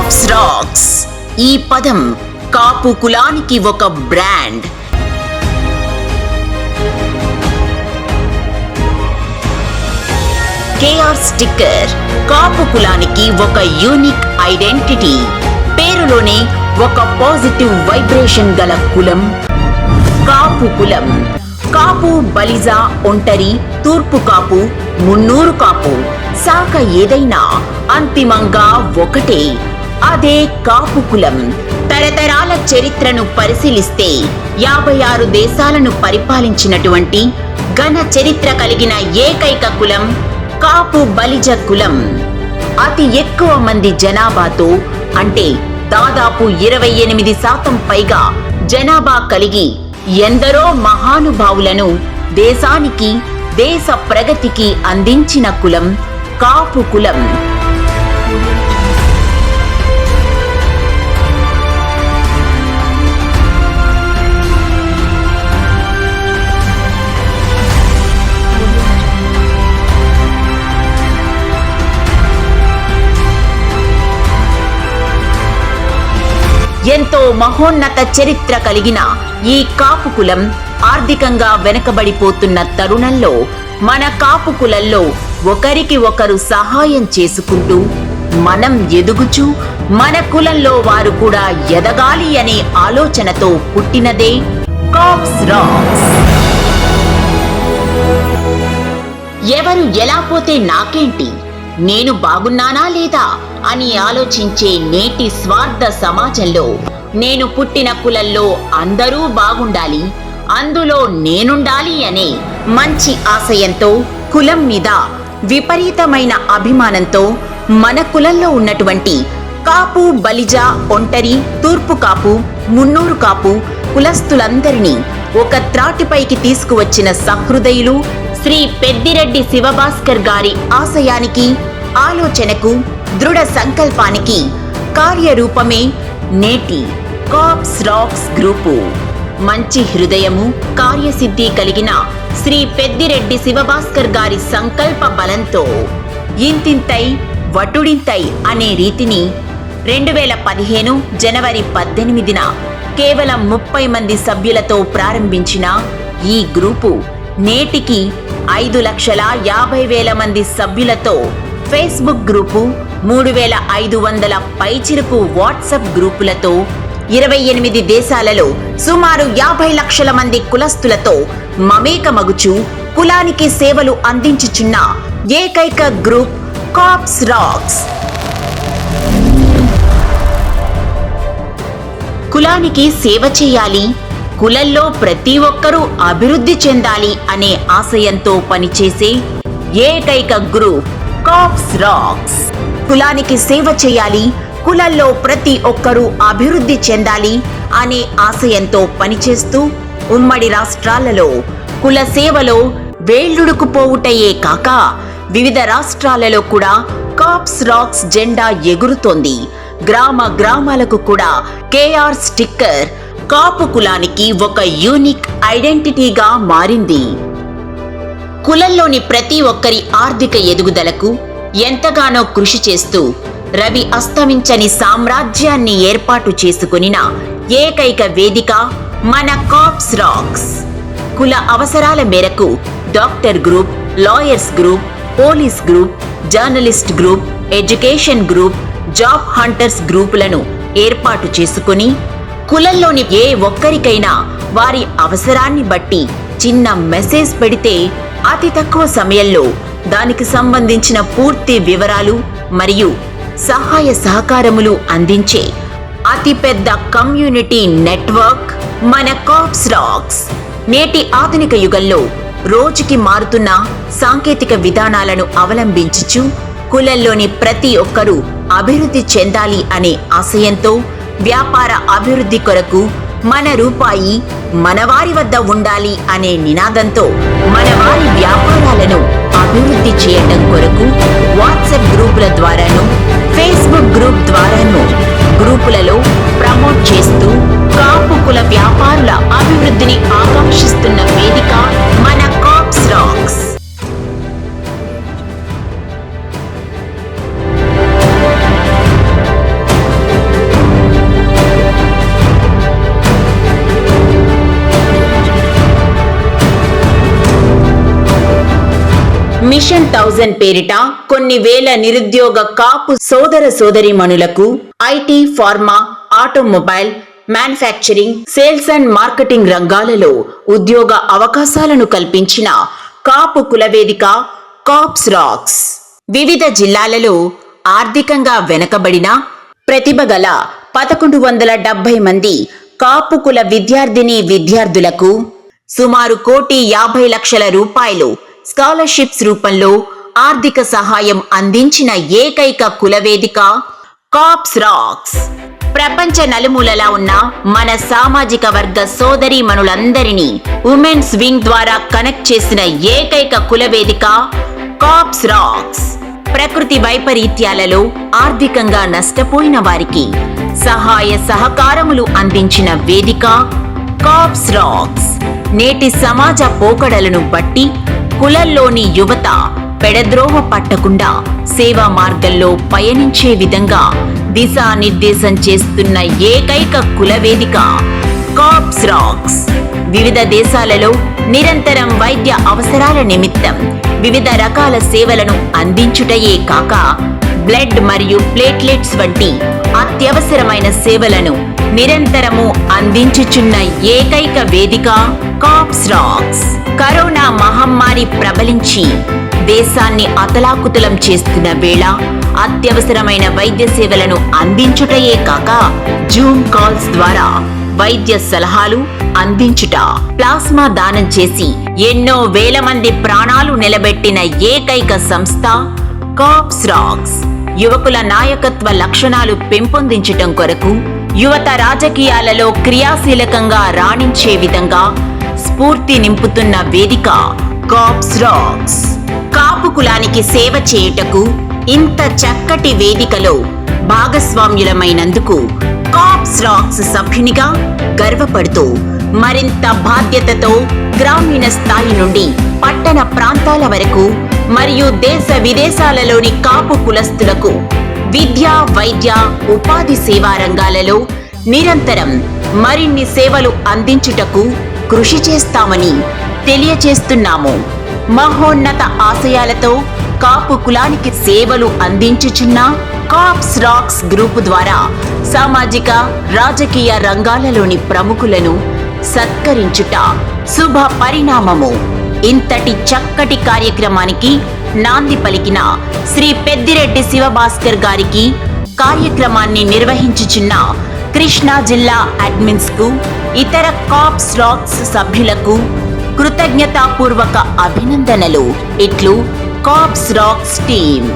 Caps racks ఈ పదం కాపు కులానికి ఒక బ్రాండ్. కేఆర్ స్టిక్కర్ కాపు కులానికి ఒక యూనిక్ ఐడెంటిటీ. పేరులోనే ఒక పాజిటివ్ వైబ్రేషన్ గల కులం కాపు కులం. కాపు, బలిజ, ఒంటరి, తూర్పు కాపు, మున్నూరు కాపు, శాఖ ఏదైనా అంతిమంగా ఒకటే, అదే కాపు కులం. తరతరాల చరిత్రను పరిశీలిస్తే 56 దేశాలను పరిపాలించినటువంటి ఘన చరిత్ర కలిగిన ఏకైక కులం కాపు బలిజ కులం. అతి ఎక్కువ మంది జనాభాతో, అంటే దాదాపు 28% పైగా జనాభా కలిగి ఎందరో మహానుభావులను దేశానికి, దేశ ప్రగతికి అందించిన కులం కాపు కులం. ఎంతో మహోన్నత చరిత్ర కలిగిన ఈ కాపు కులం ఆర్థికంగా వెనకబడిపోతున్న తరుణంలో మన కాపు కులంలో ఒకరికి ఒకరు సహాయం చేసుకుంటూ మనం ఎదుగుచూ మన కులంలో వారు కూడా ఎదగాలి అనే ఆలోచనతో పుట్టినదే కాప్స్ రాక్స్. ఎవరు ఎలా పోతే నాకేంటి, నేను బాగున్నానా లేదా అని ఆలోచించే నేటి స్వార్థ సమాజంలో నేను పుట్టిన కులంలో అందరూ బాగుండాలి, అందులో నేనుండాలి అనే మంచి ఆశయంతో, కులం మీద విపరీతమైన అభిమానంతో మన కులంలో ఉన్నటువంటి కాపు, బలిజ, ఒంటరి, తూర్పు కాపు, మున్నూరు కాపు కులస్తులందరినీ ఒక త్రాటిపైకి తీసుకువచ్చిన సహృదయులు శ్రీ పెద్దిరెడ్డి శివభాస్కర్ గారి ఆశయానికి, ఆలోచనకు, దృఢ సంకల్పానికి కార్యరూపమే నేటి కాప్స్ రాక్స్ గ్రూపు. మంచి హృదయము, కార్యసిద్ధి కలిగిన శ్రీ పెద్దిరెడ్డి శివభాస్కర్ గారి సంకల్ప బలంతో ఇంతింతై వటుడింతై అనే రీతిని 2015 జనవరి 18న కేవలం 30 మంది సభ్యులతో ప్రారంభించిన ఈ గ్రూపు నేటికి 5,50,000 మంది సభ్యులతో ఫేస్బుక్ గ్రూపు, 3,500 పైచిరుకు వాట్సాప్ గ్రూపులతో, 28 దేశాలలో సుమారు 50 లక్షల మంది కులస్తులతో మమేకమగుచు కులానికి సేవలు అందించుచున్న ఏకైక గ్రూప్ కాప్స్ రాక్స్. కులానికి సేవ చేయాలి, కులంలో ప్రతి ఒక్కరూ అభివృద్ధి చెందాలి అనే ఆశయంతో పనిచేసే ఏకైక గ్రూప్ కాప్స్ రాక్స్. కులానికి సేవ చేయాలి, కులంలో ప్రతి ఒక్కరూ అభివృద్ధి చెందాలి అనే ఆశయంతో పనిచేస్తూ ఉమ్మడి రాష్ట్రాలలో కుల సేవలో వేళ్లుడుకుపోవుటయే కాక వివిధ రాష్ట్రాలలో కూడా కాప్స్ రాక్స్ జెండా ఎగురుతోంది. గ్రామ గ్రామాలకు కూడా కేఆర్ స్టిక్కర్ కాపు కులానికి ఒక యూనిక్ ఐడెంటిటీగా మారింది. కులంలోని ప్రతి ఒక్కరి ఆర్థిక ఎదుగుదలకు ఎంతగానో కృషి చేస్తూ రవి అస్తమించని సామ్రాజ్యాన్ని ఏర్పాటు చేసుకొనిన ఏకైక వేదిక మన కాప్స్ రాక్స్. కుల అవసరాల మేరకు doctor group, lawyers group, police group, journalist group, education group, job hunters గ్రూపులను ఏర్పాటు చేసుకుని కులంలోని ఏ ఒక్కరికైనా వారి అవసరాన్ని బట్టి చిన్న మెసేజ్ పెడితే అతి తక్కువ సమయంలో దానికి సంబంధించిన పూర్తి వివరాలు మరియు సహాయ సహకారములు అందించే అతిపెద్ద కమ్యూనిటీ నెట్వర్క్ మన కాప్స్ రాక్స్. నేటి ఆధునిక యుగంలో రోజుకి మారుతున్న సాంకేతిక విధానాలను అవలంబించుచు కులంలోని ప్రతి ఒక్కరూ అభివృద్ధి చెందాలి అనే ఆశయంతో వ్యాపార అభివృద్ధి కొరకు మన రూపాయి మనవారి వద్ద ఉండాలి అనే నినాదంతో మనవారి వ్యాపారాలను అభివృద్ధి చేయడం కొరకు వాట్సాప్ గ్రూపుల ద్వారాను, ఫేస్బుక్ గ్రూప్ ద్వారాను గ్రూపులలో ప్రమోట్ చేస్తూ కాపు కుల వ్యాపారుల అభివృద్ధిని ఆకాంక్షిస్తున్న వేదిక మన కాప్స్ రాక్స్. మిషన్ 1000 పేరిట కొన్ని వేల నిరుద్యోగ కాపు సోదర సోదరీమణులకు IT, pharma, automobile, manufacturing, sales and marketing రంగాలలో ఉద్యోగ అవకాశాలను కల్పించిన కాపు కులవేదిక కాప్స్ రాక్స్. వివిధ జిల్లాలలో ఆర్థికంగా వెనుకబడిన ప్రతిభ గల 1170 మంది కాపు కుల విద్యార్థినీ విద్యార్థులకు సుమారు 1,50,00,000 రూపాయలు స్కాలర్షిప్స్ రూపంలో ఆర్థిక సహాయం అందించిన ఏకైక కులవేదిక కాప్స్ రాక్స్. ప్రపంచ నలుమూలలా ఉన్న మన సామాజిక వర్గ సోదరీమణులందరినీ ఉమెన్స్ వింగ్ ద్వారా కనెక్ట్ చేసిన ఏకైక కులవేదిక కాప్స్ రాక్స్. ప్రకృతి వైపరీత్యాలలో ఆర్థికంగా నష్టపోయిన వారికి సహాయ సహకారములు అందించిన వేదిక కాప్స్ రాక్స్. నేటి సమాజ పోకడలను బట్టి కులంలోని యువత పెడద్రోవ పట్టకుండా సేవా మార్గంలో పయనించే విధంగా దిశానిర్దేశం చేస్తున్న ఏకైక కులవేదిక కాప్స్ రాక్స్. వివిధ దేశాలలో నిరంతరం వైద్య అవసరాల నిమిత్తం వివిధ రకాల సేవలను అందించుటయే కాక బ్లడ్ మరియు ప్లేట్లెట్స్ వంటి అత్యవసరమైన సేవలను నిరంతరము అందించుచున్న ఏకైక వేదిక కాప్స్ రాక్స్. కరోనా మహమ్మారి ప్రబలించి దేశాన్ని అతలాకుతలం చేస్తున్న వేళ అత్యవసరమైన వైద్య సేవలను అందించుటయే కాక జూమ్ కాల్స్ ద్వారా వైద్య సలహాలు అందించుట, ప్లాస్మా దానం చేసి ఎన్నో వేల మంది ప్రాణాలు నిలబెట్టిన ఏకైక సంస్థ కాప్స్ రాక్స్. యువకుల నాయకత్వ లక్షణాలు పెంపొందించటం కొరకు యువత రాజకీయాలలో క్రియాశీలకంగా రాణించే విధంగా స్ఫూర్తి నింపుతున్న వేదిక కాప్స్ రాక్స్. కాపు కులానికి సేవ చేయుటకు ఇంత చక్కటి వేదికలో భాగస్వామ్యులమైనందుకు కాప్స్ రాక్స్ సభ్యునిగా గర్వపడుతూ మరింత బాధ్యతతో గ్రామీణ స్థాయి నుండి పట్టణ ప్రాంతాల వరకు మరియు దేశ విదేశాలలోని కాపు కులస్తులకు విద్య, వైద్య, ఉపాధి సేవా రంగాలలో నిరంతరం మరిన్ని సేవలు అందించుటకు కృషి చేస్తామని తెలియచేస్తున్నాము. మహోన్నత ఆశయాలతో కాపు కులానికి సేవలు అందించుచున్న కాప్స్ రాక్స్ గ్రూపు ద్వారా సామాజిక, రాజకీయ రంగాలలోని ప్రముఖులను సత్కరించుట శుభ పరిణామము. ఇంతటి చక్కటి కార్యక్రమానికి నాంది పలికిన శ్రీ పెద్దిరెడ్డి శివభాస్కర్ గారికి, కార్యక్రమాన్ని నిర్వహించుచున్న కృష్ణా జిల్లా అడ్మిన్స్ కు, ఇతర కాప్స్ రాక్స్ సభ్యులకు కృతజ్ఞతాపూర్వక అభినందనలు. ఇట్లు కాప్స్ రాక్స్ టీమ్.